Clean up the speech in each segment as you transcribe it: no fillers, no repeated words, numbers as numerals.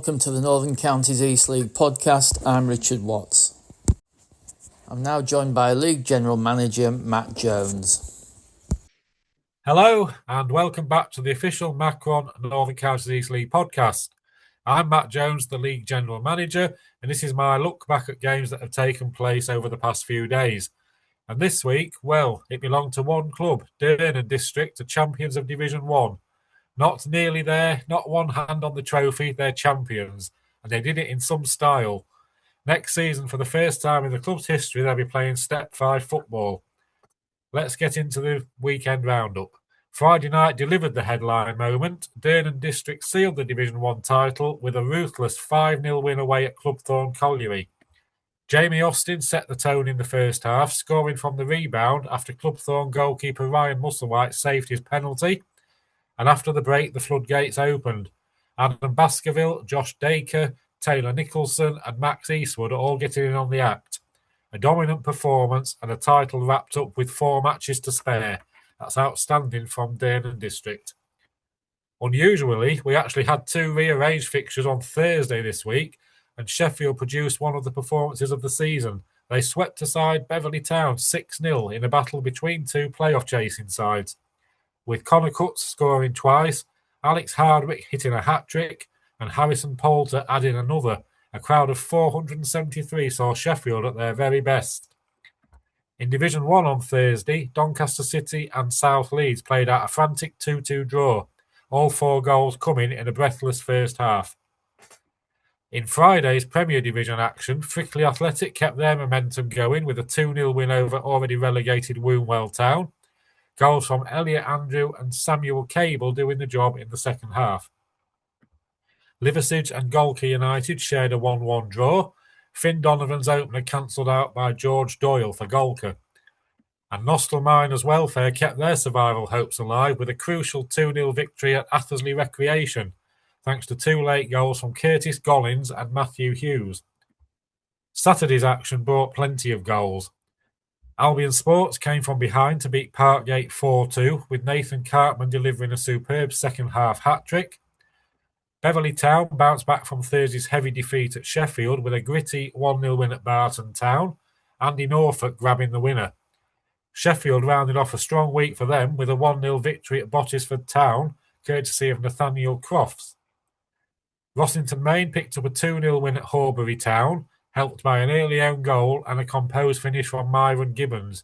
welcome to the Northern Counties East League podcast. I'm Richard Watts. I'm now joined by League General Manager Matt Jones. Hello and welcome back to the official Macron Northern Counties East League podcast. I'm Matt Jones, the League General Manager, and this is my look back at games that have taken place over the past few days. And this week, well, it belonged to one club, Durham District, the champions of Division 1. Not nearly there, not one hand on the trophy, they're champions. And they did it in some style. Next season, for the first time in the club's history, they'll be playing Step 5 football. Let's get into the weekend roundup. Friday night delivered the headline moment. Durham District sealed the Division 1 title with a ruthless 5-0 win away at Clubthorne Colliery. Jamie Austin set the tone in the first half, scoring from the rebound after Clubthorne goalkeeper Ryan Musselwhite saved his penalty. And after the break, the floodgates opened. Adam Baskerville, Josh Dacre, Taylor Nicholson and Max Eastwood are all getting in on the act. A dominant performance and a title wrapped up with 4 matches to spare. That's outstanding from Durham District. Unusually, we actually had 2 rearranged fixtures on Thursday this week, and Sheffield produced one of the performances of the season. They swept aside Beverley Town 6-0 in a battle between 2 playoff chasing sides, with Connor Cutts scoring twice, Alex Hardwick hitting a hat-trick, and Harrison Poulter adding another. A crowd of 473 saw Sheffield at their very best. In Division 1 on Thursday, Doncaster City and South Leeds played out a frantic 2-2 draw, all 4 goals coming in a breathless first half. In Friday's Premier Division action, Frickley Athletic kept their momentum going with a 2-0 win over already relegated Wombwell Town. Goals from Elliot Andrew and Samuel Cable doing the job in the second half. Liversedge and Golkey United shared a 1-1 draw. Finn Donovan's opener cancelled out by George Doyle for Golker. And Nostell Miners Welfare kept their survival hopes alive with a crucial 2-0 victory at Athersley Recreation, thanks to 2 late goals from Curtis Gollins and Matthew Hughes. Saturday's action brought plenty of goals. Albion Sports came from behind to beat Parkgate 4-2, with Nathan Cartman delivering a superb second-half hat-trick. Beverley Town bounced back from Thursday's heavy defeat at Sheffield with a gritty 1-0 win at Barton Town, Andy Norfolk grabbing the winner. Sheffield rounded off a strong week for them with a 1-0 victory at Bottisford Town, courtesy of Nathaniel Crofts. Rossington Main picked up a 2-0 win at Horbury Town, helped by an early own goal and a composed finish from Myron Gibbons,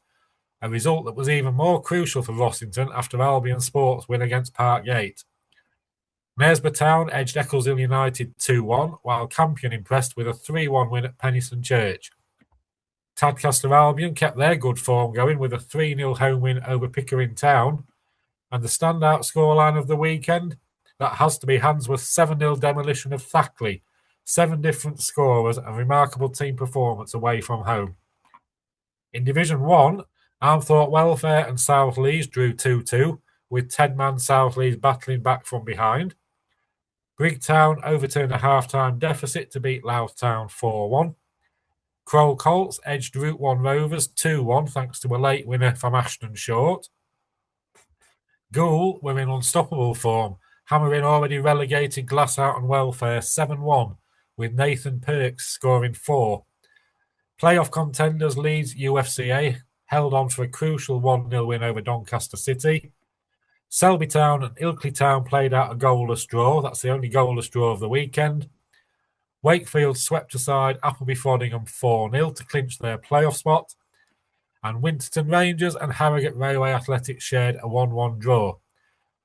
a result that was even more crucial for Rossington after Albion Sports' win against Parkgate. Knaresborough Town edged Eccleshill United 2-1, while Campion impressed with a 3-1 win at Penistone Church. Tadcaster Albion kept their good form going with a 3-0 home win over Pickering Town. And the standout scoreline of the weekend? That has to be Handsworth's 7-0 demolition of Thackley. 7 different scorers, a remarkable team performance away from home. In Division 1, Armthorpe Welfare and South Leeds drew 2-2, with 10-man South Leeds battling back from behind. Brigtown overturned a half-time deficit to beat Louth Town 4-1. Crowell Colts edged Route 1 Rovers 2-1 thanks to a late winner from Ashton Short. Goole were in unstoppable form, hammering already relegated Glasshout and Welfare 7-1, with Nathan Perks scoring 4. Playoff contenders Leeds UFCA held on for a crucial 1-0 win over Doncaster City. Selby Town and Ilkley Town played out a goalless draw. That's the only goalless draw of the weekend. Wakefield swept aside Appleby Frodingham 4-0 to clinch their playoff spot. And Winterton Rangers and Harrogate Railway Athletic shared a 1-1 draw.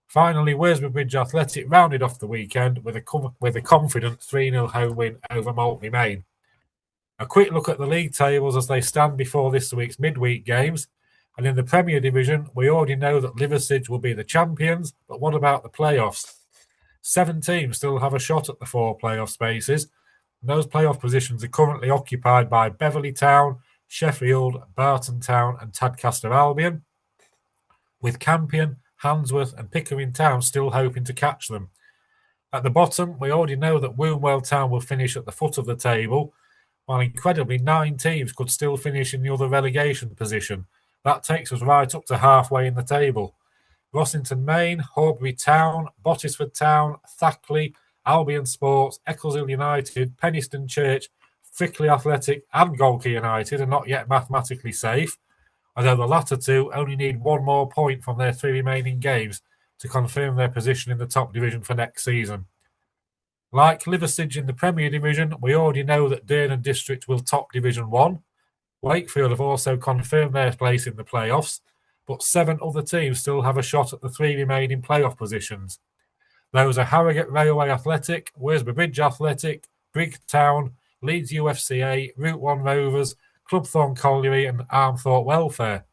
Finally, Worsbridge Bridge Athletic rounded off the weekend with a confident 3-0 home win over Maltby Main. A quick look at the league tables as they stand before this week's midweek games. And in the Premier Division, we already know that Liversedge will be the champions, but what about the playoffs? 7 teams still have a shot at the 4 playoff spaces. And those playoff positions are currently occupied by Beverley Town, Sheffield, Barton Town and Tadcaster Albion, with Campion, Handsworth and Pickering Town still hoping to catch them. At the bottom, we already know that Wombwell Town will finish at the foot of the table, while incredibly 9 teams could still finish in the other relegation position. That takes us right up to halfway in the table. Rossington Main, Horbury Town, Bottisford Town, Thackley, Albion Sports, Eccleshill United, Penistone Church, Frickley Athletic and Golkey United are not yet mathematically safe, although the latter two only need one more point from their 3 remaining games to confirm their position in the top division for next season. Like Liversedge in the Premier Division, we already know that Durham District will top Division 1. Wakefield have also confirmed their place in the playoffs, but 7 other teams still have a shot at the 3 remaining playoff positions. Those are Harrogate Railway Athletic, Worsborough Bridge Athletic, Brigg Town, Leeds UFCA, Route 1 Rovers, Club Thorn Colliery and Armthorpe Welfare.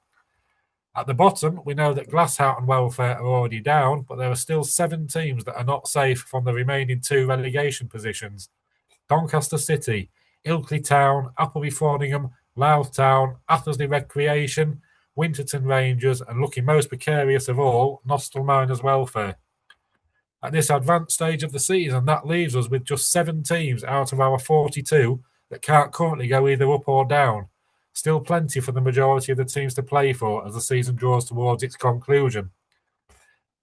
At the bottom, we know that Glasshoughton Welfare are already down, but there are still 7 teams that are not safe from the remaining 2 relegation positions. Doncaster City, Ilkley Town, Appleby Frodingham, Louth Town, Athersley Recreation, Winterton Rangers, and looking most precarious of all, Nostell Miners Welfare. At this advanced stage of the season, that leaves us with just 7 teams out of our 42 that can't currently go either up or down. Still plenty for the majority of the teams to play for as the season draws towards its conclusion.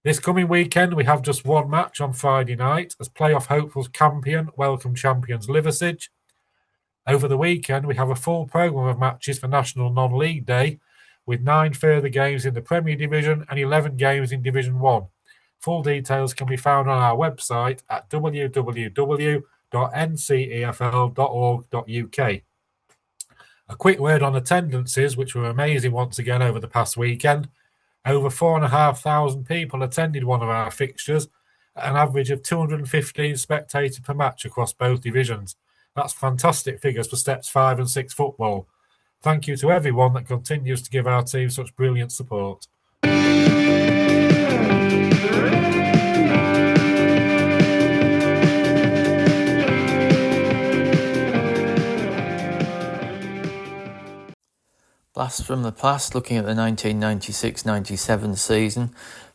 This coming weekend, we have just one match on Friday night as playoff hopefuls Campion welcome champions Liversedge. Over the weekend, we have a full programme of matches for National Non-League Day, with 9 further games in the Premier Division and 11 games in Division 1. Full details can be found on our website at www.ncefl.org.uk. A quick word on attendances, which were amazing once again over the past weekend. Over 4,500 people attended one of our fixtures at an average of 215 spectators per match across both divisions. That's fantastic figures for Steps 5 and 6 football. Thank you to everyone that continues to give our team such brilliant support. Blast from the past, looking at the 1996-97 season.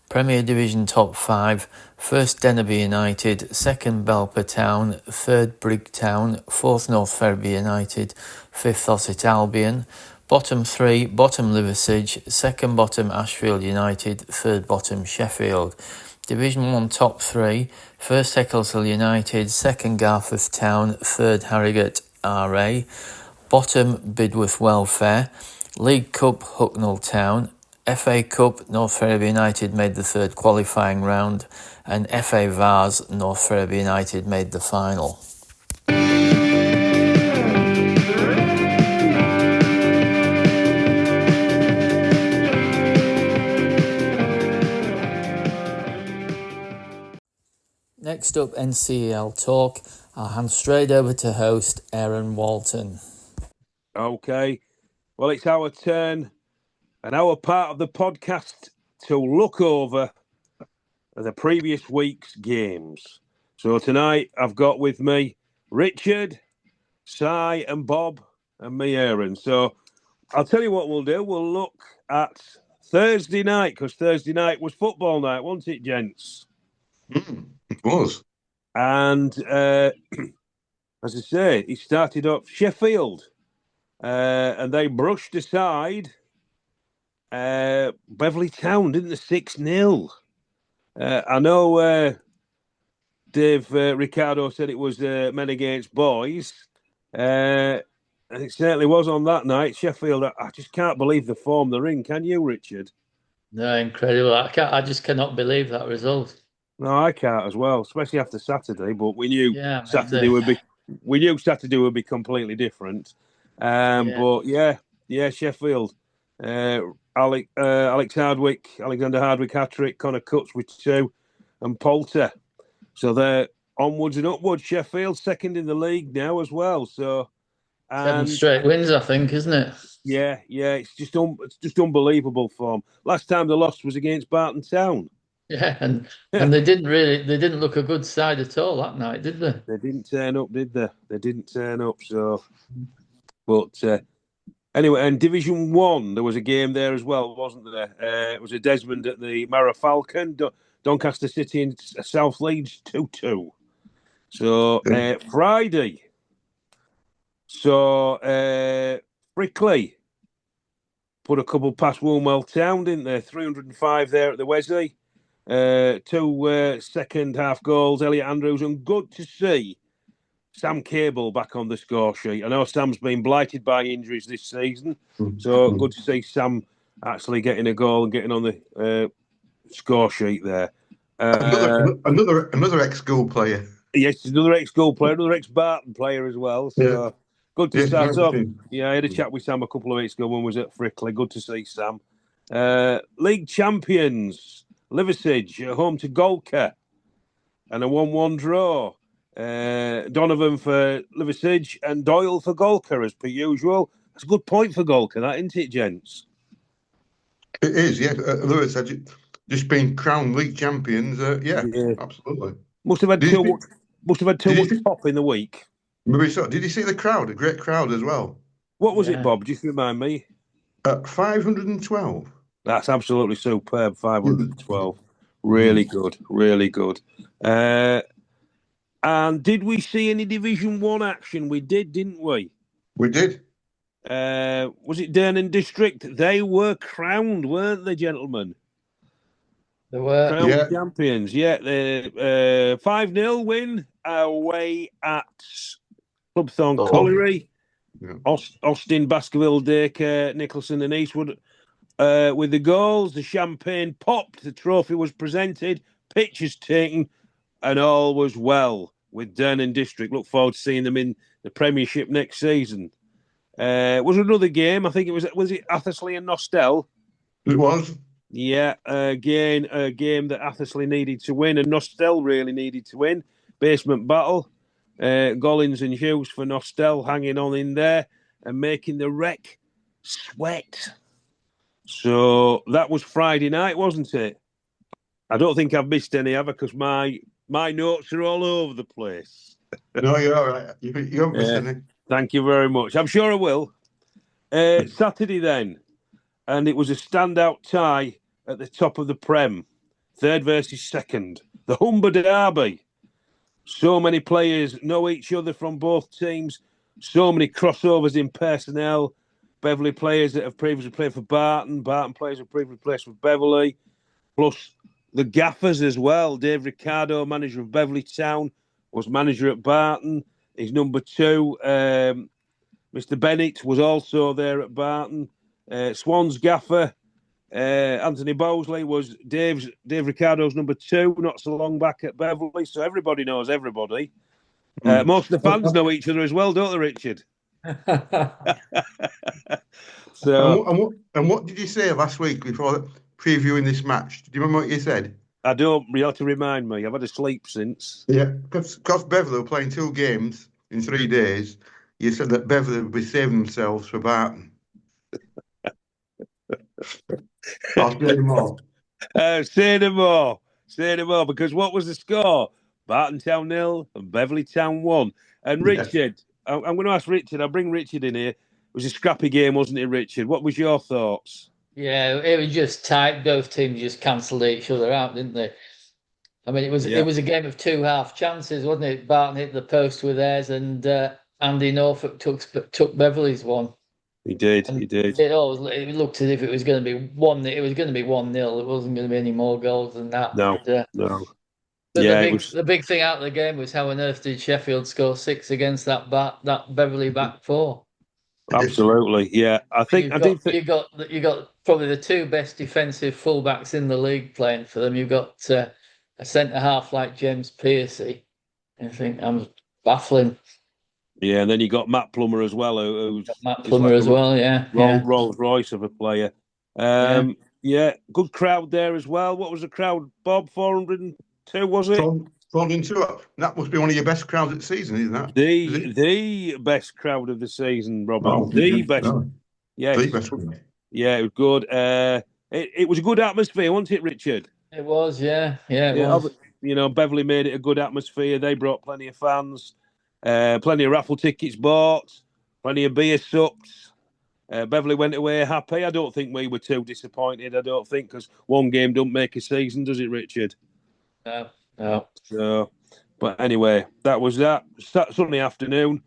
Premier Division top 5, first Dennerby United, second Belper Town, third Brigg Town, fourth North Ferriby United, fifth Ossett Albion, bottom 3, bottom Liversedge, second bottom Ashfield United, third bottom Sheffield. Division 1 top 3, first Eccleshill United, second Garforth Town, third Harrogate RA, bottom Bidworth Welfare, League Cup Hucknall Town, FA Cup North Ferriby United made the third qualifying round, and FA Vars North Ferriby United made the final. Next up, NCEL Talk. I'll hand straight over to host Aaron Walton. Okay, well, it's our turn and our part of the podcast to look over the previous week's games. So tonight I've got with me Richard, Si and Bob and me, Aaron. So I'll tell you what we'll do. We'll look at Thursday night, because Thursday night was football night, wasn't it, gents? It was. And as I say, it started up Sheffield. And they brushed aside Beverley Town, didn't they? 6-0. I know Dave Ricardo said it was men against boys. And it certainly was on that night. Sheffield, I just can't believe the form they're in. Can you, Richard? No, incredible. I just cannot believe that result. No, I can't as well, especially after Saturday. But we knew Saturday would be completely different. But Sheffield. Alexander Hardwick hat-trick, Connor Cutts with 2, and Poulter. So they're onwards and upwards. Sheffield second in the league now as well. So 7 straight wins, I think, isn't it? Yeah, it's just unbelievable form. Last time they lost was against Barton Town. Yeah, and they didn't look a good side at all that night, did they? They didn't turn up, did they? They didn't turn up. So, but anyway, and Division 1, there was a game there as well, wasn't there? It was a Desmond at the Mara Falcon, Doncaster City and South Leeds 2-2. So Friday. So Frickley put a couple past Woolwell Town, didn't they? 305 there at the Wesley. Two second half goals, Elliot Andrews, and good to see Sam Cable back on the score sheet. I know Sam's been blighted by injuries this season, so good to see Sam actually getting a goal and getting on the score sheet there. Another ex-school player. Yes, another ex-school player, another ex-Barton player as well. So good to see Sam. Yeah, I had a chat with Sam a couple of weeks ago when we was at Frickley. Good to see Sam. League champions, Liversidge, home to Golker, and a 1-1 draw. Donovan for Liversidge and Doyle for Golker, as per usual. That's a good point for Golker, that, isn't it, gents? It is, yeah. Liversidge just been crowned league champions. Yeah, absolutely. Must have had too much pop in the week. Maybe so. Did you see the crowd? A great crowd as well. What was it, Bob? Just remind me. 512. That's absolutely superb. 512. Really good. Really good. And did we see any Division 1 action? We did, didn't we? We did. Was it Durnan District? They were crowned, weren't they, gentlemen? They were. Crowned champions. Yeah, 5-0 win away at Clubthorne Colliery. Yeah. Austin, Baskerville, Dacre, Nicholson and Eastwood with the goals. The champagne popped. The trophy was presented. Pictures taken. And all was well with Durnan District. Look forward to seeing them in the Premiership next season. Was another game. I think was it Athersley and Nostell? It was. Yeah, again, a game that Athersley needed to win and Nostell really needed to win. Basement battle. Gollins and Hughes for Nostell hanging on in there and making the wreck sweat. So that was Friday night, wasn't it? I don't think I've missed any, have I? Because my notes are all over the place. No, you're all right. You haven't missed any. Thank you very much. I'm sure I will. Saturday then, and it was a standout tie at the top of the Prem. Third versus second. The Humber Derby. So many players know each other from both teams. So many crossovers in personnel. Beverley players that have previously played for Barton. Barton players have previously played for Beverley. Plus the gaffers as well. Dave Ricardo, manager of Beverley Town, was manager at Barton. He's number 2. Mr. Bennett was also there at Barton. Swan's gaffer, Anthony Bowsley, was Dave Ricardo's number 2, not so long back at Beverley. So everybody knows everybody. Most of the fans know each other as well, don't they, Richard? So, and what did you say last week before previewing this match? Do you remember what you said? I don't. You have to remind me. I've had a sleep since. Yeah, because Beverley were playing 2 games in 3 days. You said that Beverley would be saving themselves for Barton. I'll say no more. Say no more. Say no more. Because what was the score? Barton Town 0 and Beverley Town 1. And Richard, I'm going to ask Richard. I'll bring Richard in here. It was a scrappy game, wasn't it, Richard? What was your thoughts? Yeah, it was just tight. Both teams just cancelled each other out, didn't they? I mean, it was a game of 2 half chances, wasn't it? Barton hit the post with theirs, and Andy Norfolk took Beverley's one. He did. It looked as if it was going to be 1. It was going to be 1-0. It wasn't going to be any more goals than that. No. But the big thing out of the game was how on earth did Sheffield score 6 against that Beverley back 4? Absolutely, yeah. You got probably the 2 best defensive fullbacks in the league playing for them. You've got a centre half like James Piercy. I think I'm baffling. Yeah, and then you got Matt Plummer as well, who's Matt Plummer as well. Rolls Royce of a player. Yeah, good crowd there as well. What was the crowd, Bob? 402, was it? 402. That must be one of your best crowds of the season, isn't that? The best crowd of the season, Robert. Oh, the best. No. Yeah, the best crowd. Yeah, it was good. It was a good atmosphere, wasn't it, Richard? It was, yeah. It was. You know, Beverley made it a good atmosphere. They brought plenty of fans, plenty of raffle tickets bought, plenty of beer sucked. Beverley went away happy. I don't think we were too disappointed. I don't think, because one game don't make a season, does it, Richard? No. So, but anyway, that was that. Sunday afternoon,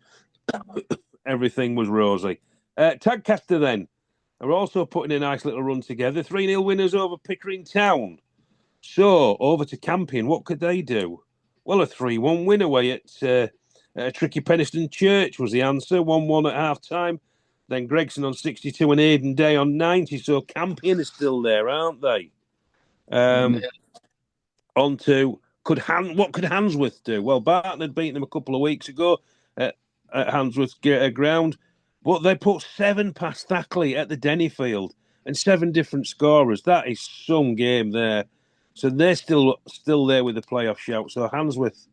everything was rosy. Tadcaster then are also putting a nice little run together. 3-0 winners over Pickering Town. So, over to Campion. What could they do? Well, a 3-1 win away at a tricky Penistone Church was the answer. 1-1 at half-time. Then Gregson on 62 and Aidan Day on 90. So Campion is still there, aren't they? On to, what could Handsworth do? Well, Barton had beaten them a couple of weeks ago at Handsworth ground. But they put 7 past Thackley at the Denny Field and 7 different scorers. That is some game there. So they're still there with the playoff shout. So Handsworth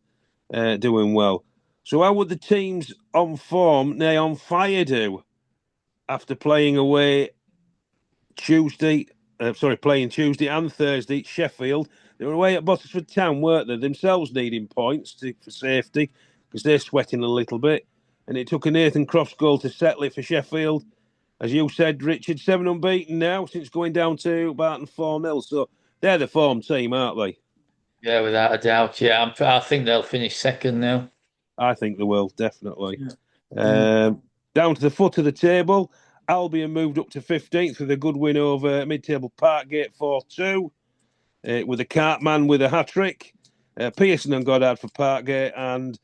doing well. So how would the teams on form, nay, on fire do after playing away playing Tuesday and Thursday, Sheffield? They were away at Bottisford Town, weren't they? Themselves needing points for safety because they're sweating a little bit. And it took a Nathan Crofts goal to settle it for Sheffield. As you said, Richard, 7 unbeaten now since going down to Barton 4-0. So they're the form team, aren't they? Yeah, without a doubt. Yeah, I think they'll finish second now. I think they will, definitely. Yeah. Down to the foot of the table, Albion moved up to 15th with a good win over mid-table Parkgate 4-2 with a Cartman with a hat-trick. Pearson and Goddard for Parkgate and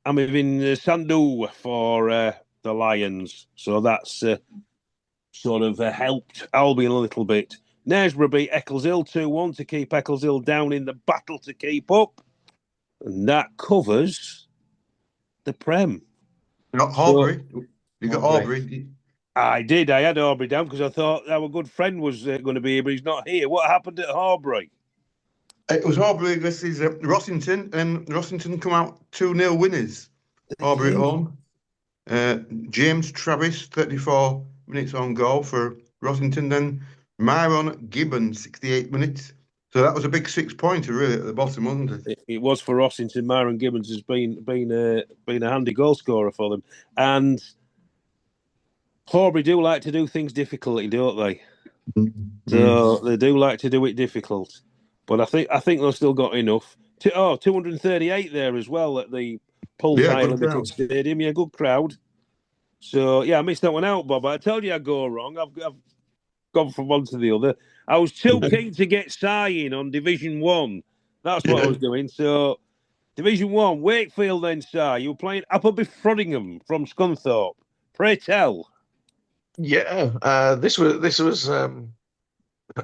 Amivin Sandhu for the Lions. So that's sort of helped Albion a little bit. Knaresborough beat Eccleshill 2-1 to keep Eccleshill down in the battle to keep up. And that covers the Prem. You got Horbury. You got Horbury. I did. I had Horbury down because I thought our good friend was going to be here, but he's not here. What happened at Horbury? It was Horbury versus Rossington, and Rossington come out 2-0 winners. Horbury at home. James Travis, 34 minutes on goal for Rossington. Then Myron Gibbon, 68 minutes. So that was a big 6-pointer, really, at the bottom, wasn't it? It was for Rossington. Myron Gibbons has been a handy goal scorer for them. And Horbury do like to do things difficultly, don't they? So they do like to do it difficult. But I think they've still got enough. 238 there as well at the Pulsar Limited Stadium. Yeah, good crowd. So, yeah, I missed that one out, Bob. I told you I'd go wrong. I've gone from one to the other. I was too keen to get Si in on Division 1. That's what I was doing. So, Division 1, Wakefield then, Si. You were playing Appleby Frodingham from Scunthorpe. Pray tell. Yeah, this was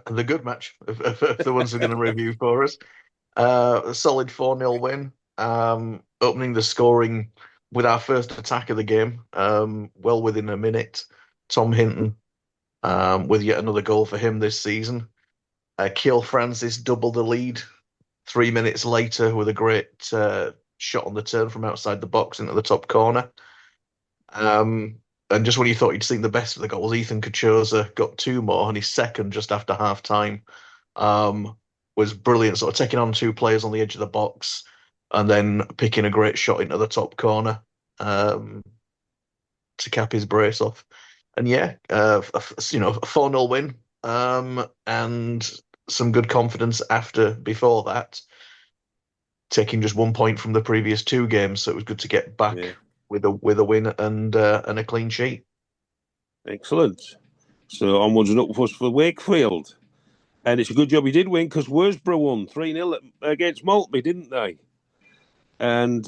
the good match of the ones we're going to review for us. A solid 4-0 win, opening the scoring with our first attack of the game, well within a minute. Tom Hinton with yet another goal for him this season. Keil Francis doubled the lead 3 minutes later with a great shot on the turn from outside the box into the top corner. And just when you thought you'd seen the best of the goals, Ethan Kachosa got 2 more, and his second just after half-time was brilliant, sort of taking on 2 players on the edge of the box and then picking a great shot into the top corner to cap his brace off. And yeah, a 4-0 win and some good confidence before that, taking just 1 point from the previous 2 games. So it was good to get back with a win and a clean sheet. Excellent. So onwards and upwards for Wakefield. And it's a good job he did win because Worsborough won 3-0 against Maltby, didn't they? And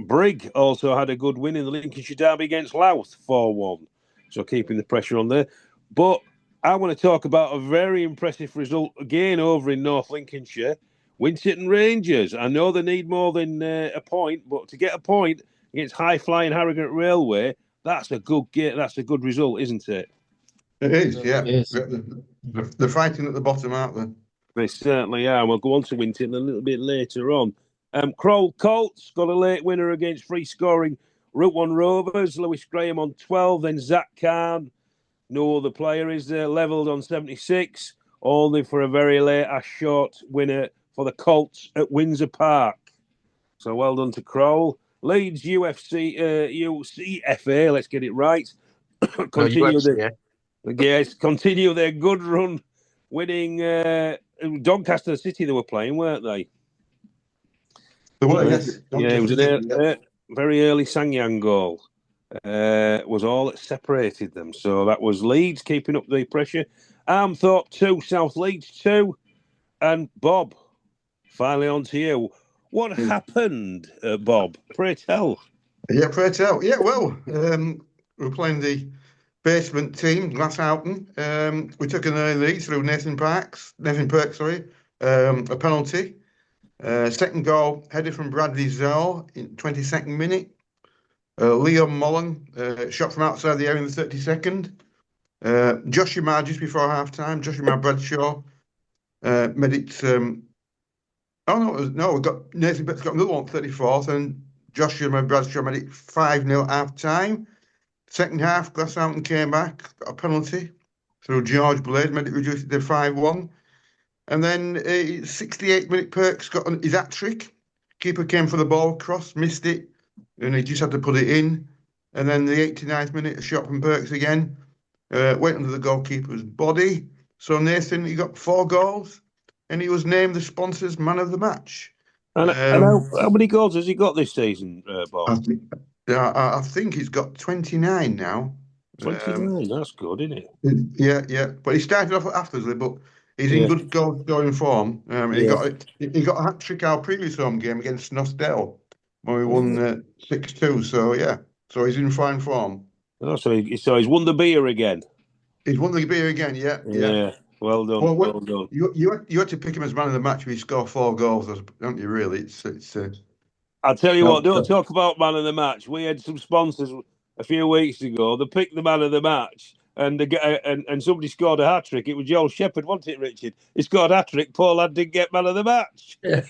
Brigg also had a good win in the Lincolnshire Derby against Louth, 4-1. So keeping the pressure on there. But I want to talk about a very impressive result again over in North Lincolnshire. Winchton Rangers. I know they need more than a point, but to get a point against high-flying Harrogate Railway, that's a good that's a good result, isn't it? It is, yeah. It is. They're fighting at the bottom, aren't they? They certainly are. We'll go on to Winton a little bit later on. Crowell Colts got a late winner against free-scoring Route 1 Rovers. Lewis Graham on 12, then Zach Khan. No other player is levelled on 76, only for a very late short winner for the Colts at Windsor Park. So well done to Crowell. Leeds UCFA, let's get it right. Continue their good run, winning Doncaster City they were playing, weren't they? They were, yes. Yeah, it was a very early Sanyang goal. Was all that separated them. So that was Leeds keeping up the pressure. Armthorpe 2, South Leeds 2. And Bob, finally on to you. What happened, Bob? Pray tell. Yeah, pray tell. Yeah, well, we're playing the basement team, Glasshoughton. We took an early lead through Nathan Perks, sorry. A penalty. Second goal headed from Bradley Zoll in 22nd minute. Liam Mullen shot from outside the area in the 32nd. Joshua just before half time. Joshua Bradshaw made it. We got Nathan Perks got another one 34th, and Joshua Bradshaw made it 5-0 half time. Second half, Glasshoughton came back, got a penalty through George Blade, made it reduce it to 5-1. And then 68th minute, Perks got his hat trick. Keeper came for the ball, cross, missed it, and he just had to put it in. And then the 89th minute, a shot from Perks again, went under the goalkeeper's body. So Nathan, he got 4 goals, and he was named the sponsors man of the match. And how many goals has he got this season, Bob? I think he's got 29 now. 29, that's good, isn't it? Yeah. But he started off afterwards, but he's in good goal scoring form. He got a hat trick our previous home game against Snostell when we won 6-2. So yeah, so he's in fine form. Oh, so he's won the beer again. He's won the beer again. Yeah. Well done. Well done. You had to pick him as man of the match when he scored 4 goals, don't you? Really, it's. I'll tell you what. Don't talk about man of the match. We had some sponsors a few weeks ago. They picked the man of the match, and somebody scored a hat trick. It was Joel Shepherd, wasn't it, Richard? He scored a hat trick. Paul Ladd didn't get man of the match. And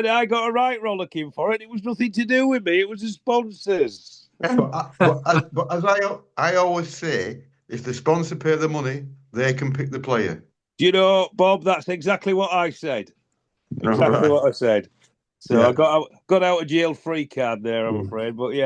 I got a right rollicking for it. It was nothing to do with me. It was the sponsors. But as I always say, if the sponsor pay the money, they can pick the player. Do you know, Bob? That's exactly what I said. Exactly what I said. So I got out a jail free card there, I'm afraid. But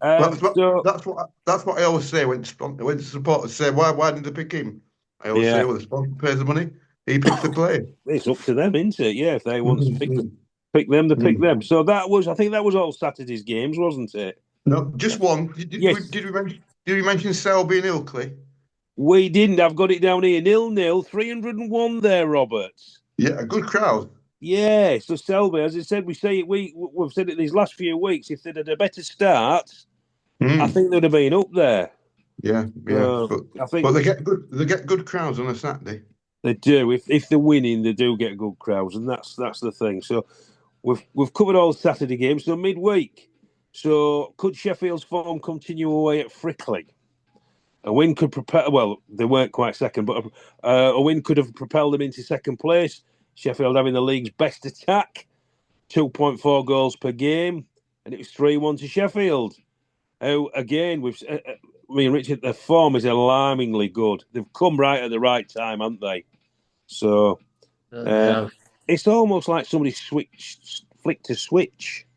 that's what I always say when supporters say, why didn't they pick him? I always say, well, the sponsor pays the money, he picks the player. It's up to them, isn't it? Yeah, if they want to pick them, they pick them. So I think that was all Saturday's games, wasn't it? No, just one. Did we mention Selby and Ilkley? We didn't. I've got it down here. 0-0, 301 there, Robert. Yeah, a good crowd. Yeah, so Selby, as I said, we've said it these last few weeks. If they'd had a better start, I think they'd have been up there. Yeah. But they get good crowds on a Saturday. They do. If they're winning, they do get good crowds, and that's the thing. So we've covered all Saturday games. So midweek. So could Sheffield's form continue away at Frickley? A win could prepare. Well, they weren't quite second, but a win could have propelled them into second place. Sheffield having the league's best attack, 2.4 goals per game, and it was 3-1 to Sheffield. Again, me and Richard, their form is alarmingly good. They've come right at the right time, haven't they? So it's almost like somebody flicked a switch.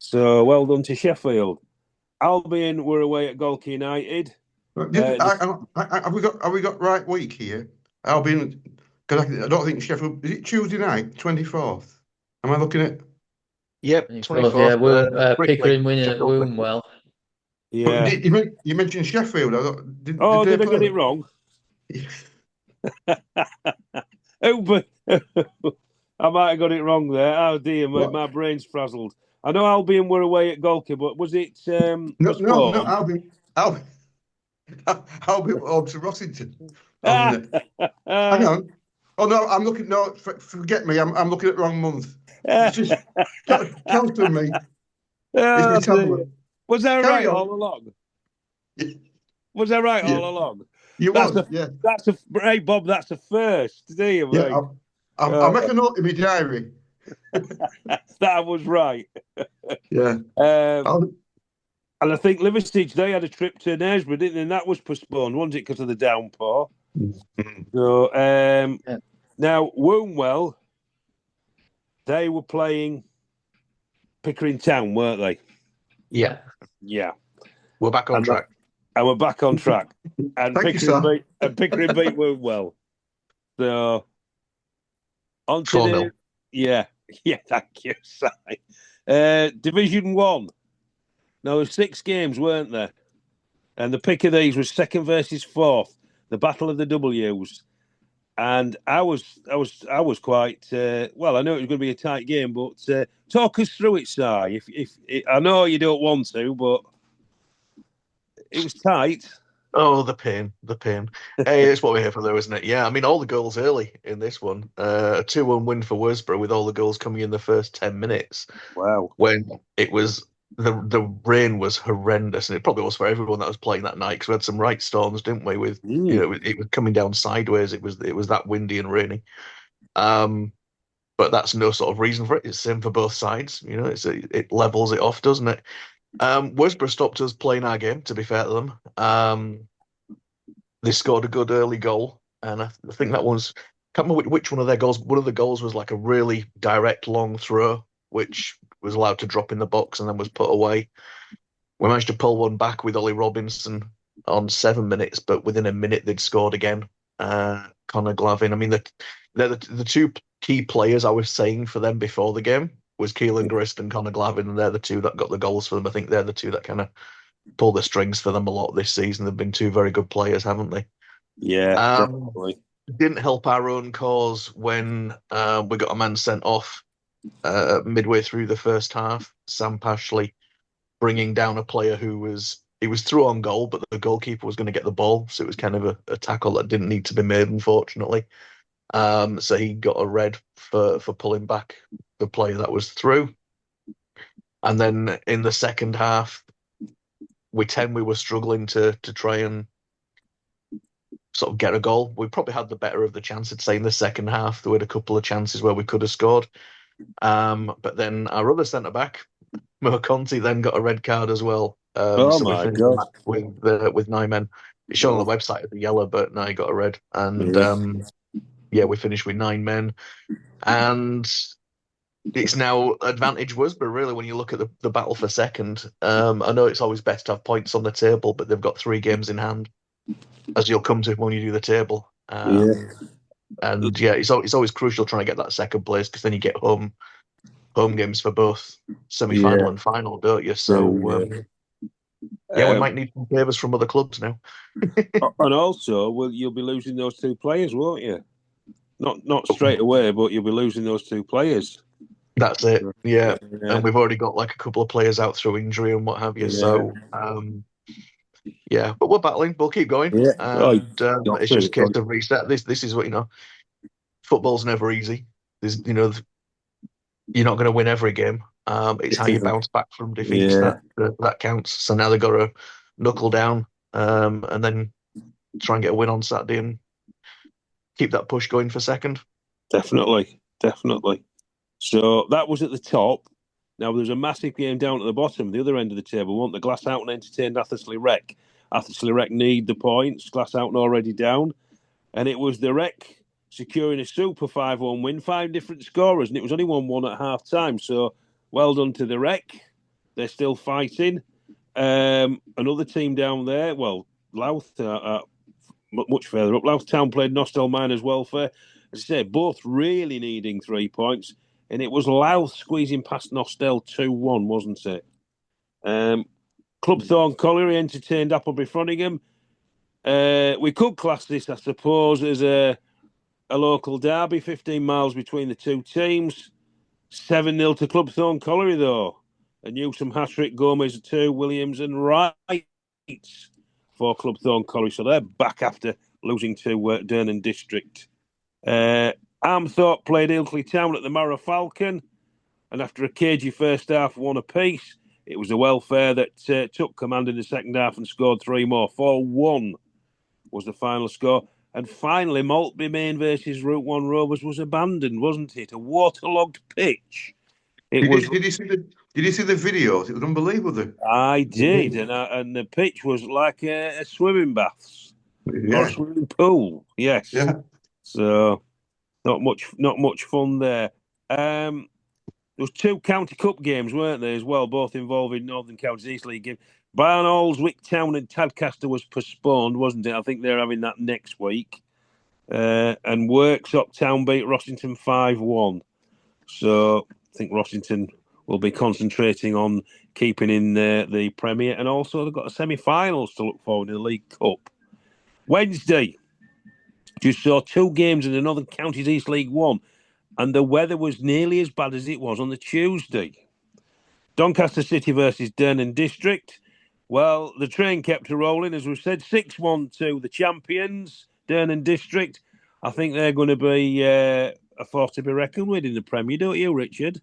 So well done to Sheffield. Albion were away at Galkey United. Have we got right week here? Albion, because I don't think Sheffield. Is it Tuesday night, 24th? Am I looking at? Yep, 24th. Yeah, we're Pickering winning at Wombwell. Yeah. You mentioned Sheffield. Did I get it wrong? But I might have got it wrong there. Oh dear, my brain's frazzled. I know Albion were away at Galkey, but was it? No, Albion. Albion were to Rossington. Hang on. Oh no, I'm looking. No, forget me. I'm looking at the wrong month. It's just counter me. It's my Was that right all along? Was that right all along? You was, yeah. Hey Bob, that's a first. Do you? Yeah, I'll make a note in my diary. That was right. Yeah. And I think Liverpool, they had a trip to Knaresborough, didn't they? And that was postponed, wasn't it, because of the downpour? So now Wombwell, they were playing Pickering Town, weren't they? Yeah. We're back on track. And we're back on track. And Pickering beat Wombwell. So on to 4-0. Yeah, thank you, Si. Division 1. Now, there were 6 games, weren't there? And the pick of these was second versus fourth, the battle of the W's. And I was quite well. I know it was going to be a tight game, but talk us through it, Si. If I know you don't want to, but it was tight. Oh, the pain, the pain. Hey, it's what we're here for, though, isn't it? Yeah, I mean, all the goals early in this one. A 2-1 win for Worsborough with all the goals coming in the first 10 minutes Wow. when it was the rain was horrendous, and it probably was for everyone that was playing that night because we had some right storms, didn't we? With it was coming down sideways. It was that windy and rainy. But that's no sort of reason for it. It's the same for both sides. It levels it off, doesn't it? Worsborough stopped us playing our game, to be fair to them. They scored a good early goal, and I think that was, can't remember which one of their goals. One of the goals was like a really direct long throw, which was allowed to drop in the box and then was put away. We managed to pull one back with Ollie Robinson on 7 minutes, but within a minute they'd scored again. Connor Glavin. I mean, they're the two key players I was saying for them before the game was Keelan Grist and Connor Glavin, and they're the two that got the goals for them. I think they're the two that kind of pull the strings for them a lot this season. They've been two very good players, haven't they? Yeah, definitely. Didn't help our own cause when we got a man sent off midway through the first half. Sam Pashley bringing down a player who was through on goal, but the goalkeeper was going to get the ball, so it was kind of a tackle that didn't need to be made, unfortunately. So he got a red for pulling back the player that was through. And then in the second half, we were struggling to try and sort of get a goal. We probably had the better of the chance, I'd say, in the second half. There were a couple of chances where we could have scored. But then our other centre-back, Mo Conti, then got a red card as well. So we finished the match with 9 men. It's shown on the website as a yellow, but now he got a red. And we finished with 9 men. And it's now advantage Worsborough, really, when you look at the battle for second. I know it's always best to have points on the table, but they've got 3 games in hand, as you'll come to when you do the table. And it's always crucial trying to get that second place, because then you get home games for both semi-final and final, don't you? So we might need some favours from other clubs now. And also, you'll be losing those 2 players, won't you? Not straight away, but you'll be losing those 2 players. That's it. Yeah. And we've already got like a couple of players out through injury and what have you. So but we're battling. We'll keep going. And it's just a case of reset. This is what, football's never easy. There's, you're not going to win every game. It's how you bounce back from defeats that counts. So now they've got to knuckle down and then try and get a win on Saturday and keep that push going for second. Definitely. So that was at the top. Now there's a massive game down at the bottom, the other end of the table. We want the Glasshoughton entertained Athersley Rec. Athersley Rec need the points. Glasshoughton already down. And it was the Rec securing a super 5-1 win, 5 different scorers, and it was only 1-1 at half time. So well done to the Rec. They're still fighting. Another team down there, Louth, much further up. Louth Town played Nostell Miners Welfare. As I say, both really needing 3 points. And it was Louth squeezing past Nostell 2-1, wasn't it? Club Thorn Colliery entertained Appleby Fronningham. We could class this, I suppose, as a local derby, 15 miles between the 2 teams. 7-0 to Club Thorn Colliery, though. A Newsom hat-trick, Gomez 2, Williams and Wright for Club Thorn Colliery. So they're back after losing to Durnan District. Armthorpe played Ilkley Town at the Marrow Falcon, and after a cagey first half, 1 apiece. It was the Welfare that took command in the second half and scored 3 more. 4-1 was the final score. And finally, Maltby Main versus Route 1 Rovers was abandoned, wasn't it? A waterlogged pitch. Did you see the videos? It was unbelievable. I did, and the pitch was like a swimming baths or a swimming pool. Yes. Yeah. So not much fun there. There was 2 county cup games, weren't there, as well, both involving Northern Counties East League games. Barnhalls, Wick Town and Tadcaster was postponed, wasn't it? I think they're having that next week. And Worksop Town beat Rossington 5-1. So I think Rossington will be concentrating on keeping in the Premier, and also they've got the semi-finals to look forward to the League Cup. Wednesday, Just saw 2 games in the Northern Counties East League One, and the weather was nearly as bad as it was on the Tuesday. Doncaster City versus Durnan District. Well, the train kept rolling, as we've said. 6-1 to the champions, Durnan District. I think they're going to be a force to be reckoned with in the Premier, don't you, Richard?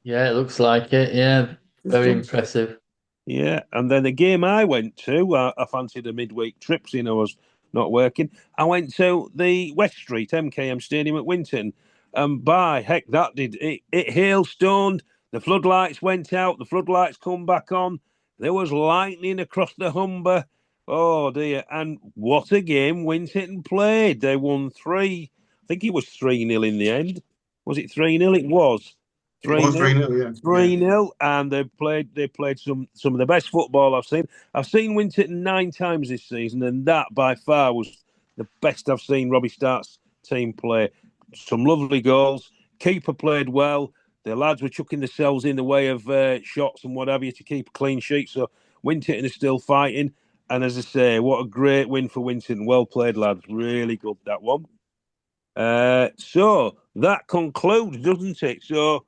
Yeah, it looks like it. Yeah, very impressive. Yeah, and then the game I went to, I fancied a midweek trip, seeing I was not working. I went to the West Street MKM Stadium at Winton, and by heck, that did it. It hailstoned. The floodlights went out. The floodlights come back on. There was lightning across the Humber. Oh dear! And what a game Winton played. They won 3. I think it was 3-0 in the end. Was it 3-0? It was. It was 3-0, yeah. 3-0, and they played some of the best football I've seen. I've seen Winton 9 times this season, and that by far was the best I've seen Robbie Stark's team play. Some lovely goals. Keeper played well. The lads were chucking themselves in the way of shots and what have you to keep a clean sheet. So Winton is still fighting. And as I say, what a great win for Winton. Well played, lads. Really good, that one. So that concludes, doesn't it? So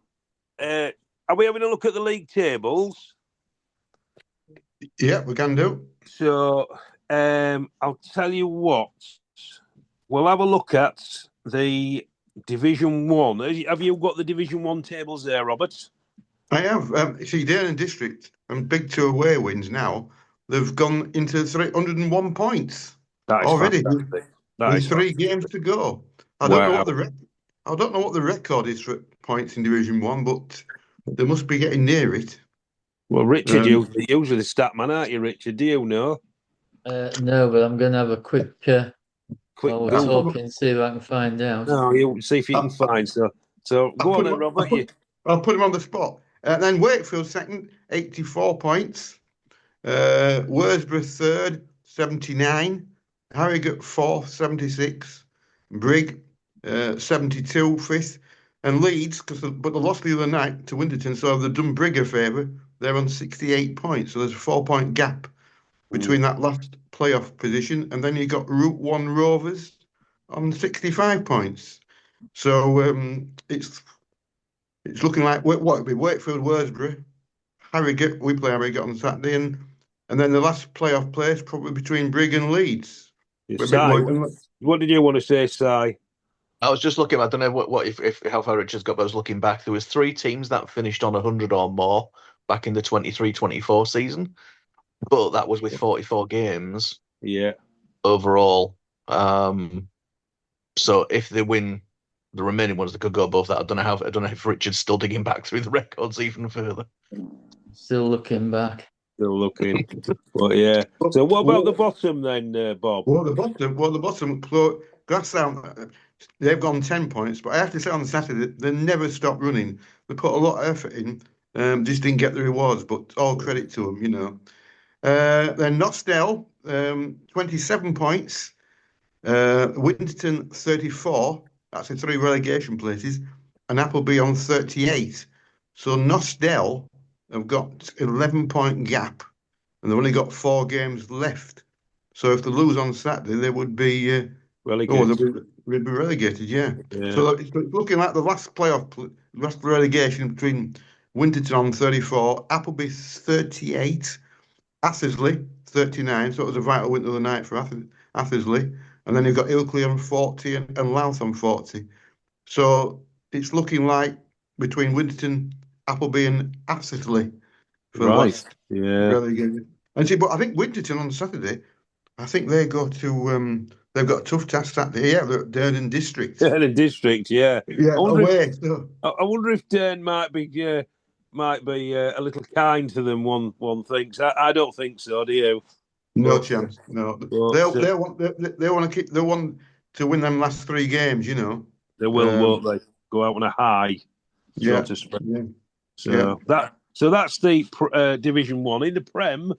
are we having a look at the league tables? Yeah, we can do. So I'll tell you what. We'll have a look at the Division 1. Have you got the Division 1 tables there, Robert? I have. See, Durnan District and Big 2 away wins now. They've gone into 301 points already. Fantastic. With 3 games to go. I don't know what the record is for points in Division 1, but they must be getting near it. Well, Richard, you're usually the stat man, aren't you, Richard? Do you know? No, but I'm going to have a quick while we're talking, see if I can find out. No, you see if you can find. So go on then, Robert. I'll put him on the spot. And then Wakefield second, 84 points. Worsborough third, 79. Harrogate fourth, 76. Brigg, 72, fifth. And Leeds, but they lost the other night to Winterton, so they've done Brigg a favour. They're on 68 points. So there's a 4-point gap between that last playoff position. And then you've got Route 1 Rovers on 65 points. So it's looking like what would be Wakefield, Worsborough, Harrogate. We play Harrogate on Saturday, and then the last playoff place probably between Brigg and Leeds. What did you want to say, Si? I was just looking. I don't know what if how far Richard's got, but I was looking back. There was 3 teams that finished on 100 or more back in the 23-24 season, but that was with 44 games. Yeah. Overall. So if they win the remaining ones, they could go above that. I don't know if Richard's still digging back through the records even further. Still looking back. Still looking. But yeah. So what about the bottom then, Bob? Well, the bottom, Glasgow, they've gone 10 points, but I have to say on Saturday, they never stopped running. They put a lot of effort in, just didn't get the rewards, but all credit to them, you know. Then Nostell, 27 points. Winterton, 34. That's in 3 relegation places. And Appleby on 38. So Nostell have got 11-point gap, and they've only got 4 games left. So if they lose on Saturday, they would be relegated. They'd be relegated, yeah. So it's looking like the last relegation between Winterton on 34, Appleby 38, Athersley 39. So it was a vital win the other night for Athersley. And then you've got Ilkley on 40 and Louth on 40. So it's looking like between Winterton, Appleby, and Athersley for the last relegation. And see, but I think Winterton on Saturday, I think they go to they've got a tough task Saturday. Yeah, they're at Durnan District. Durnan District, yeah. Yeah, away. I wonder if Durn might be a little kind to them. One thinks. I don't think so. Do you? No chance. No. They want to win them last 3 games. You know. They will, won't they? Go out on a high. Yeah. So to speak. Yeah. So that's the Division 1 in the Prem.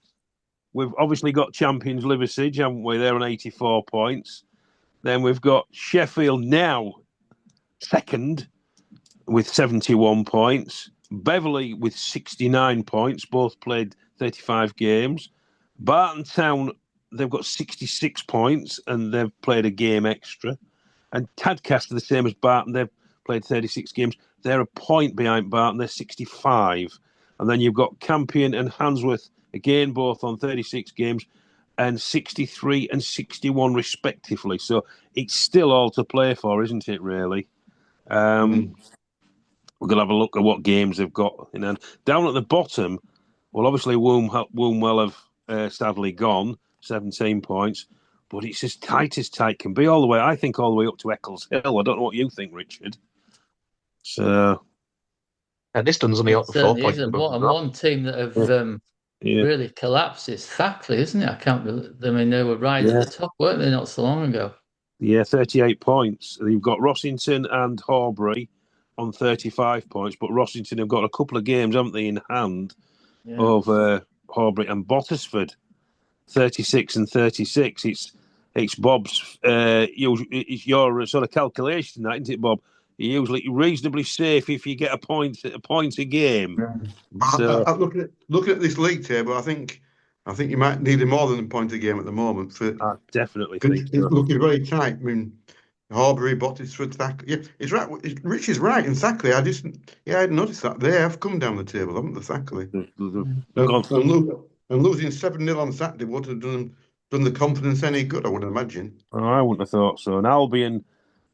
We've obviously got champions Liversedge, haven't we? They're on 84 points. Then we've got Sheffield now second with 71 points. Beverley with 69 points. Both played 35 games. Barton Town they've got 66 points and they've played a game extra. And Tadcast are the same as Barton. They've played 36 games. They're a point behind Barton. They're 65. And then you've got Campion and Handsworth, again, both on 36 games and 63 and 61 respectively. So it's still all to play for, isn't it, really? We're going to have a look at what games they've got. And down at the bottom, well, obviously Wombwell have sadly gone, 17 points. But it's as tight can be all the way, I think, all the way up to Eccles Hill. I don't know what you think, Richard. So, And this one's only It up to 4 certainly points. isn't. One team that have really collapsed is Thackley, isn't it? I can't believe. I mean, they were right at the top, weren't they, not so long ago? Yeah, 38 points. You've got Rossington and Horbury on 35 points, but Rossington have got a couple of games, haven't they, in hand over Horbury and Bottisford, 36 and 36. It's Bob's. It's your sort of calculation, that isn't it, Bob? You're usually reasonably safe if you get a point a game. So, looking at this league table, I think you might need more than a point a game at the moment. I definitely think it's looking very tight. I mean, Horbury, Bottisford, Thackley. Yeah, it's right. Rich is right. And Thackley, I hadn't noticed that. They have come down the table, haven't they, Thackley? And losing 7-0 on Saturday would have done the confidence any good, I would imagine. Oh, I wouldn't have thought so. And Albion,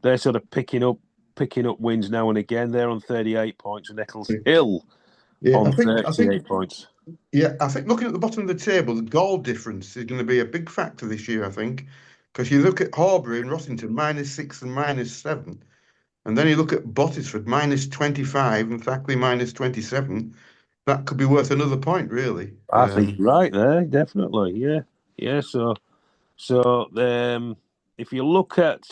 they're sort of picking up wins now and again. They're on 38 points, and Eccles Hill on 38 points. Yeah, I think looking at the bottom of the table, the goal difference is going to be a big factor this year, I think. Because you look at Horbury and Rossington, -6 and -7. And then you look at Bottisford, -25 and Thackley -27. That could be worth another point, really. I think you're right there, definitely. Yeah. So if you look at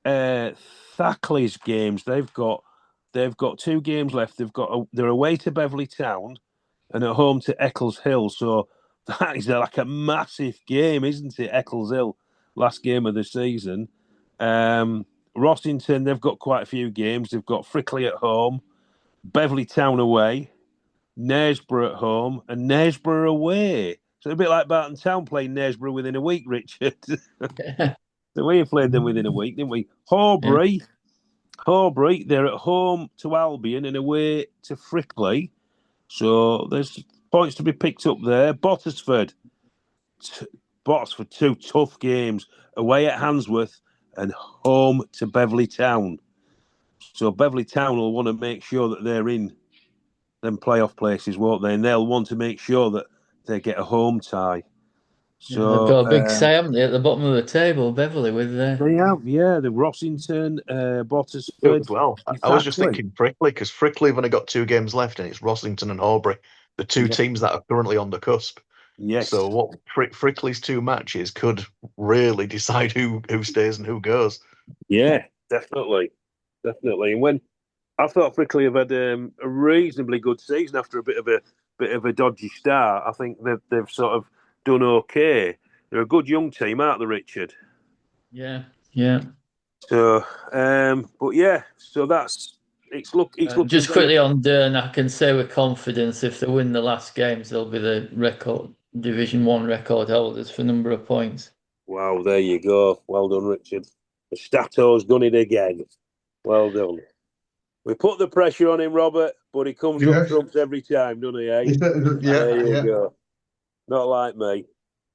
Thackley's games, they've got 2 games left. They're away to Beverley Town and at home to Eccles Hill. So that is like a massive game, isn't it? Eccles Hill, last game of the season. Rossington, they've got quite a few games. They've got Frickley at home, Beverley Town away, Knaresborough at home, and Knaresborough away. So a bit like Barton Town playing Knaresborough within a week, Richard. So we played them within a week, didn't we? Horbury, they're at home to Albion and away to Frickley. So there's points to be picked up there. Bottisford, 2 tough games, away at Handsworth and home to Beverley Town. So Beverley Town will want to make sure that they're in them playoff places, won't they? And they'll want to make sure that they get a home tie. So they've got a big say, haven't they, at the bottom of the table, Beverley, with they have, the Rossington, Bottisford as well. I was just thinking Frickley, because Frickley have only got 2 games left, and it's Rossington and Horbury, the 2 teams that are currently on the cusp. Yes. So what Frickley's 2 matches could really decide who stays and who goes. Yeah, definitely. And when I thought Frickley have had a reasonably good season after a bit of a dodgy start, I think they've sort of done okay. They're a good young team, aren't they, Richard? Yeah. So, but yeah, so it's looking just quickly on Durn. I can say with confidence, if they win the last games, they'll be the Division 1 record holders for number of points. Wow, there you go. Well done, Richard. The Stato's done it again. Well done. We put the pressure on him, Robert, but he comes up trumps every time, doesn't he? Eh? There you go. Not like me.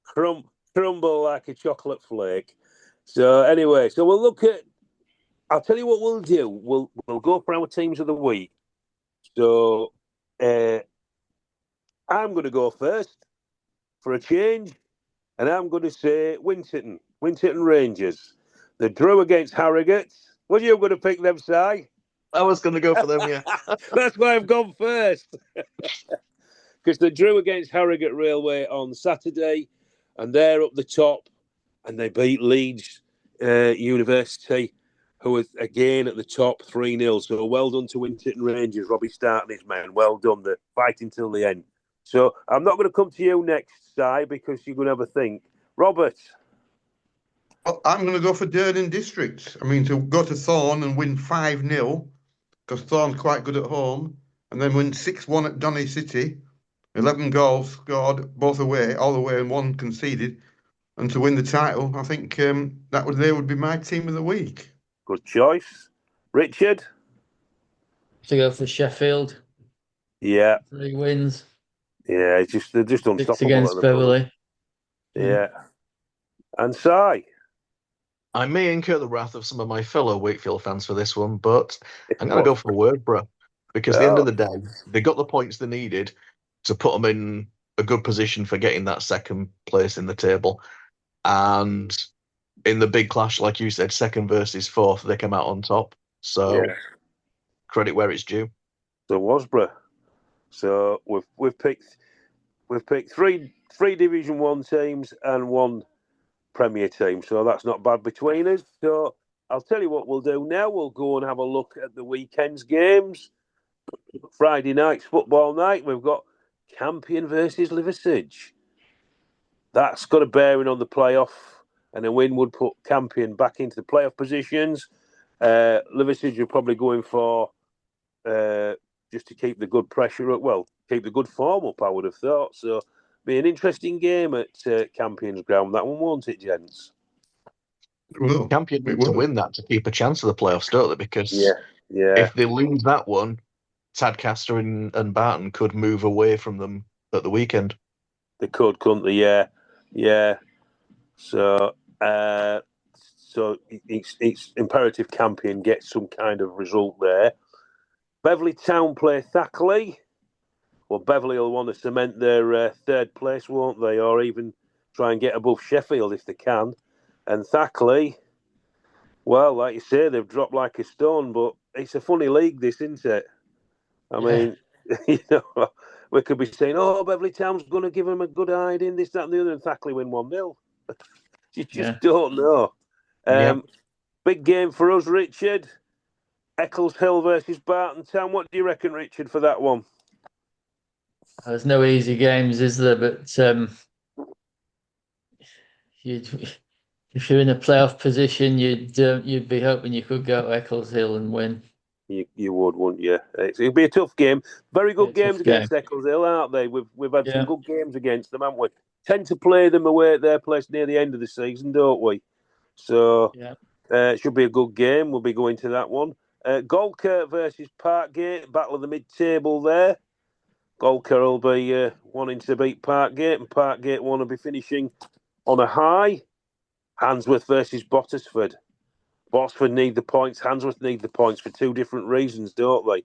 Crumble like a chocolate flake. So anyway, we'll look at. I'll tell you what we'll do. We'll go for our teams of the week. So I'm going to go first for a change, and I'm going to say Winterton Rangers. They drew against Harrogate. What are you going to pick them, Si? I was going to go for them, yeah. That's why I've gone first. Because they drew against Harrogate Railway on Saturday, and they're up the top, and they beat Leeds University, who are again at the top 3-0. So well done to Winterton Rangers. Robbie Stark and his men. Well done. They're fighting till the end. So I'm not going to come to you next, Si, because you're going to have a think. Robert. Well, I'm going to go for Durden District. I mean, to go to Thorn and win 5-0, because Thorn's quite good at home, and then win 6-1 at Donny City, 11 goals scored, both away, all away, and 1 conceded. and to win the title, I think they would be my team of the week. Good choice. Richard? To go for Sheffield, Yeah. 3 wins, Yeah, they're just 6 unstoppable at against the moment. Beverley. Yeah. And Si? I may incur the wrath of some of my fellow Wakefield fans for this one, but I'm going to go for Wordborough because at the end of the day, they got the points they needed to put them in a good position for getting that second place in the table. And in the big clash, like you said, second versus fourth, they came out on top. So credit where it's due. So Wasborough. So we've picked three Division 1 teams and 1 Premier team. So that's not bad between us. So I'll tell you what we'll do now. We'll go and have a look at the weekend's games. Friday night's football night. We've got Campion versus Liversedge. That's got a bearing on the playoff, and a win would put Campion back into the playoff positions. Liversedge are probably going for just to keep the good pressure up. Well, keep the good form up, I would have thought. So, be an interesting game at Campion's ground. That one, won't it, gents? Well, Campion need to win that to keep a chance of the playoffs, don't they? Because if they lose that one, Tadcaster and Barton could move away from them at the weekend. They could, couldn't they? Yeah. So, it's imperative Campion gets some kind of result there. Beverley Town play Thackley. Well, Beverley will want to cement their third place, won't they? Or even try and get above Sheffield if they can. And Thackley, well, like you say, they've dropped like a stone, but it's a funny league, this, isn't it? I mean, we could be saying, oh, Beverley Town's going to give them a good hiding, this, that, and the other, and Thackley win 1-0. You just don't know. Big game for us, Richard. Eccles Hill versus Barton Town. What do you reckon, Richard, for that one? There's no easy games, is there? But if you're in a playoff position, you'd be hoping you could go to Eccles Hill and win. You would, wouldn't you? It'll be a tough game. Very good games against Eccles Hill, aren't they? We've had some good games against them, haven't we? Tend to play them away at their place near the end of the season, don't we? So it should be a good game. We'll be going to that one. Goldkirk versus Parkgate, battle of the mid-table there. Goldkirk will be wanting to beat Parkgate, and Parkgate want to be finishing on a high. Handsworth versus Bottisford. Bottisford need the points. Handsworth need the points for 2 different reasons, don't they?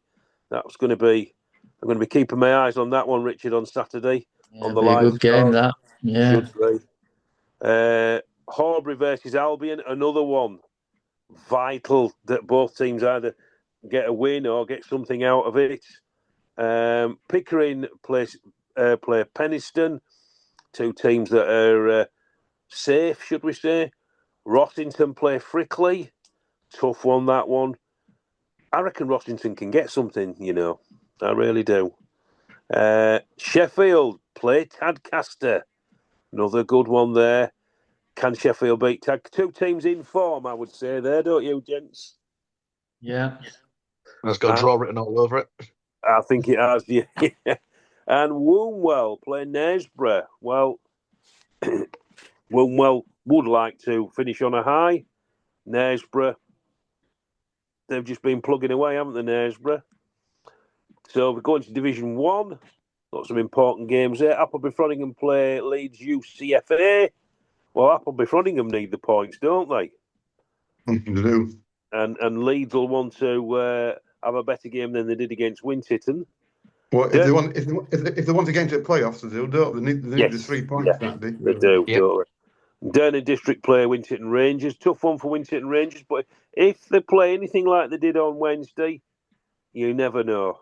That's going to be. I'm going to be keeping my eyes on that one, Richard, on Saturday on the live. Good game, that. Yeah. Should be. Horbury versus Albion, another one. Vital that both teams either get a win or get something out of it. Pickering play Penistone, 2 teams that are safe, should we say. Rossington play Frickley. Tough one, that one. I reckon Rossington can get something, I really do. Sheffield play Tadcaster. Another good one there. Can Sheffield beat Tad? 2 teams in form, I would say there, don't you, gents? Yeah. It's got a draw written all over it. I think it has, yeah. And Wombwell play Knaresborough. Well, Wombwell would like to finish on a high. Knaresborough, they've just been plugging away, haven't they, Knaresborough? So we're going to Division 1. Got some important games there. Appleby Frodingham play Leeds UCFA. Well, Appleby Frodingham need the points, don't they? They do. And Leeds will want to have a better game than they did against Winterton. Well, if they want to get into the playoffs, they do, don't they? They need the 3 points that day. They do, don't they? Derby District play Winterton Rangers. Tough one for Winterton Rangers, but if they play anything like they did on Wednesday, you never know.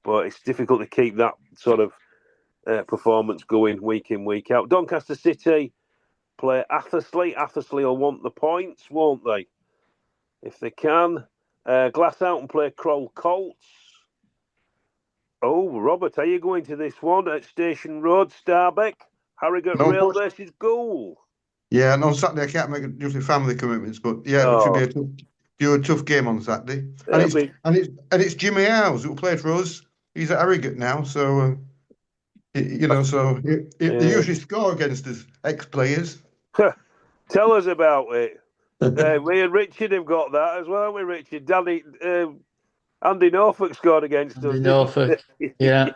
But it's difficult to keep that sort of performance going week in, week out. Doncaster City play Athersley. Athersley will want the points, won't they? If they can. Glassout play Kroll Colts. Oh, Robert, are you going to this one at Station Road, Starbeck? Harrogate Rail versus Gould. Yeah, and on Saturday I can't make it due to family commitments, but it should be a tough game on Saturday. And it's Jimmy Howes who played for us. He's at Harrogate now, so they usually score against us ex-players. Tell us about it. We and Richard have got that as well, haven't we, Richard? Andy Norfolk scored against us. Andy Norfolk. Yeah.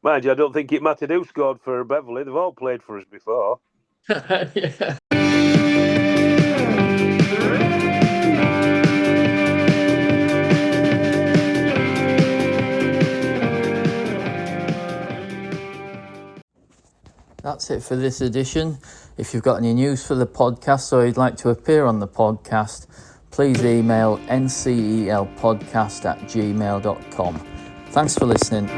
Mind you, I don't think it mattered who scored for Beverley. They've all played for us before. Yeah. That's it for this edition. If you've got any news for the podcast or you'd like to appear on the podcast, please email ncelpodcast@gmail.com. Thanks for listening.